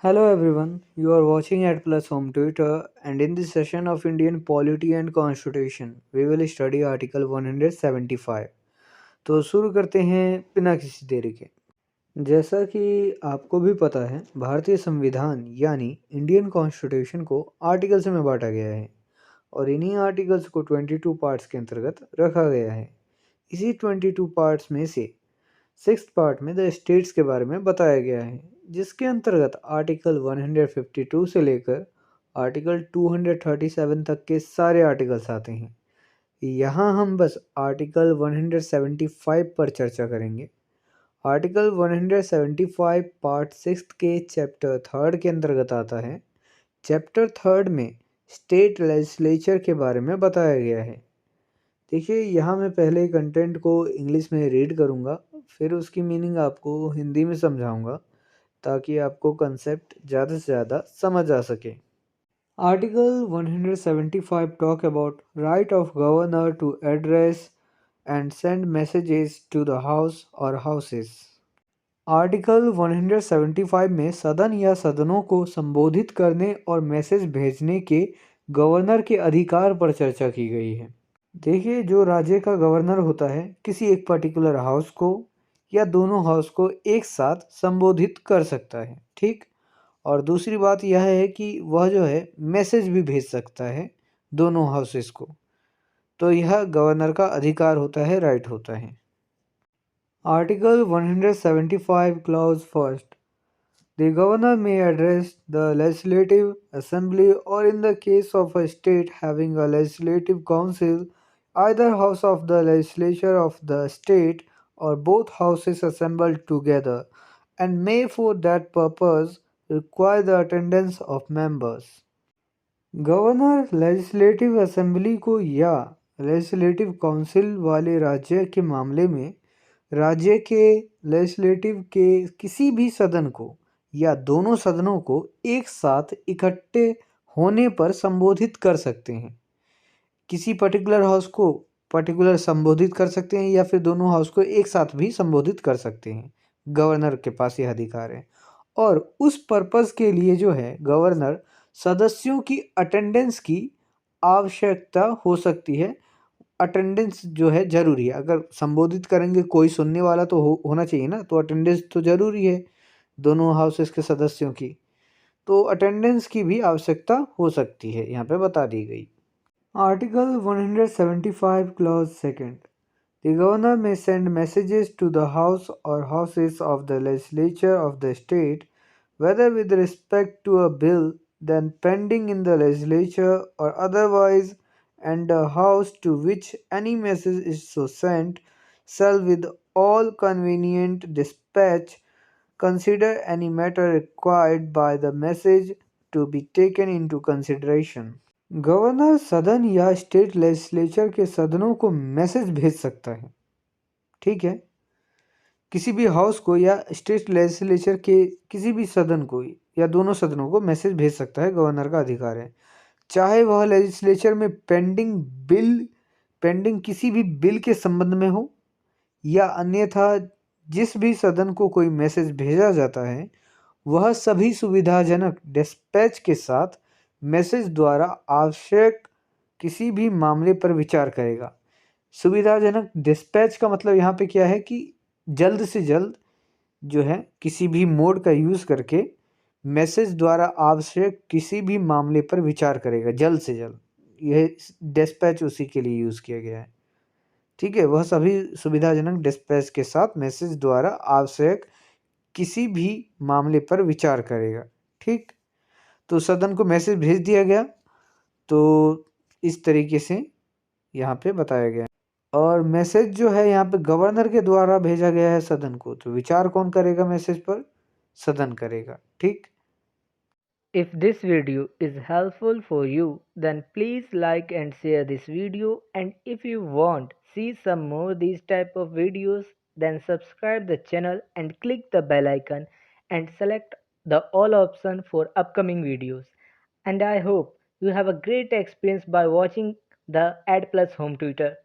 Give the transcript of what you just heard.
Hello everyone, you are watching at Plus Home Twitter, and in this session of Indian Polity and Constitution, we will study Article 175. तो शुरू करते हैं बिना किसी देरी के। जैसा कि आपको भी पता है, भारतीय संविधान यानी इंडियन कॉन्स्टिट्यूशन को आर्टिकल्स में बांटा गया है और इन्हीं आर्टिकल्स को 22 पार्ट्स के अंतर्गत रखा गया है। इसी 22 पार्ट्स में से सिक्स्थ पार्ट में द स्टेट्स के बारे में बताया गया है, जिसके अंतर्गत आर्टिकल 152 से लेकर आर्टिकल 237 तक के सारे आर्टिकल्स आते हैं। यहाँ हम बस आर्टिकल 175 पर चर्चा करेंगे। आर्टिकल 175 पार्ट सिक्स्थ के चैप्टर थर्ड के अंतर्गत आता है। चैप्टर थर्ड में स्टेट लेजिस्लेचर के बारे में बताया गया है। देखिए, यहाँ मैं पहले कंटेंट को इंग्लिश में रीड करूँगा, फिर उसकी मीनिंग आपको हिंदी में समझाऊँगा ताकि आपको कंसेप्ट ज़्यादा से ज़्यादा समझ आ सके। Article 175 talk about right of governor to address and send messages to the house और हाउसेस। आर्टिकल 175 में सदन या सदनों को संबोधित करने और मैसेज भेजने के गवर्नर के अधिकार पर चर्चा की गई है। देखिए, जो राज्य का गवर्नर होता है किसी एक पर्टिकुलर हाउस को या दोनों हाउस को एक साथ संबोधित कर सकता है, ठीक। और दूसरी बात यह है कि वह जो है मैसेज भी भेज सकता है दोनों हाउसेस को। तो यह गवर्नर का अधिकार होता है, राइट होता है। Article 175 clause first, the governor may address the legislative assembly or in the case of a state having a legislative council, either house of the legislature of the state or both houses assembled together, and may for that purpose require the attendance of members. Governor legislative assembly को या legislative council वाले राज्य के मामले में राज्य के legislative के किसी भी सदन को या दोनों सदनों को एक साथ इकट्ठे होने पर संबोधित कर सकते हैं। किसी पर्टिकुलर हाउस को पर्टिकुलर संबोधित कर सकते हैं या फिर दोनों हाउस को एक साथ भी संबोधित कर सकते हैं। गवर्नर के पास यह अधिकार है और उस पर्पस के लिए जो है गवर्नर सदस्यों की अटेंडेंस की आवश्यकता हो सकती है। अटेंडेंस जो है ज़रूरी है। अगर संबोधित करेंगे कोई सुनने वाला तो होना चाहिए ना, तो अटेंडेंस तो ज़रूरी है दोनों हाउसेस के सदस्यों की। तो अटेंडेंस की भी आवश्यकता हो सकती है, यहाँ पे बता दी गई। Article 175 clause second, the governor may send messages to the house और houses of the legislature of the state whether with respect to a bill then pending in the legislature or otherwise, and a house to which any message is so sent shall with all convenient dispatch consider any matter required by the message to be taken into consideration. Governor सदन या state legislature के सदनों को message भेज सकता है, ठीक है। किसी भी हाउस को या स्टेट लेजिस्लेचर के किसी भी सदन को या दोनों सदनों को मैसेज भेज सकता है, गवर्नर का अधिकार है। चाहे वह लेजिस्लेचर में पेंडिंग किसी भी बिल के संबंध में हो या अन्यथा जिस भी सदन को कोई मैसेज भेजा जाता है वह सभी सुविधाजनक डिस्पैच के साथ मैसेज द्वारा आवश्यक किसी भी मामले पर विचार करेगा। सुविधाजनक डिस्पैच का मतलब यहाँ पे क्या है कि जल्द से जल्द जो है किसी भी मोड का यूज़ करके मैसेज द्वारा आवश्यक किसी भी मामले पर विचार करेगा जल्द से जल्द। यह डिस्पैच उसी के लिए यूज़ किया गया है, ठीक है। वह सभी सुविधाजनक डिस्पैच के साथ मैसेज द्वारा आवश्यक किसी भी मामले पर विचार करेगा, ठीक। तो सदन को मैसेज भेज दिया गया, तो इस तरीके से यहाँ पे बताया गया। और मैसेज जो है यहाँ पे गवर्नर के द्वारा भेजा गया है सदन को, तो विचार कौन करेगा मैसेज पर? सदन करेगा, ठीक। If this video is helpful for you, then please like and share this video, and if you want see some more these type of videos, then subscribe the channel and click the bell icon and select the all option for upcoming videos. And I hope you have a great experience by watching the Ad Plus Home Tutor.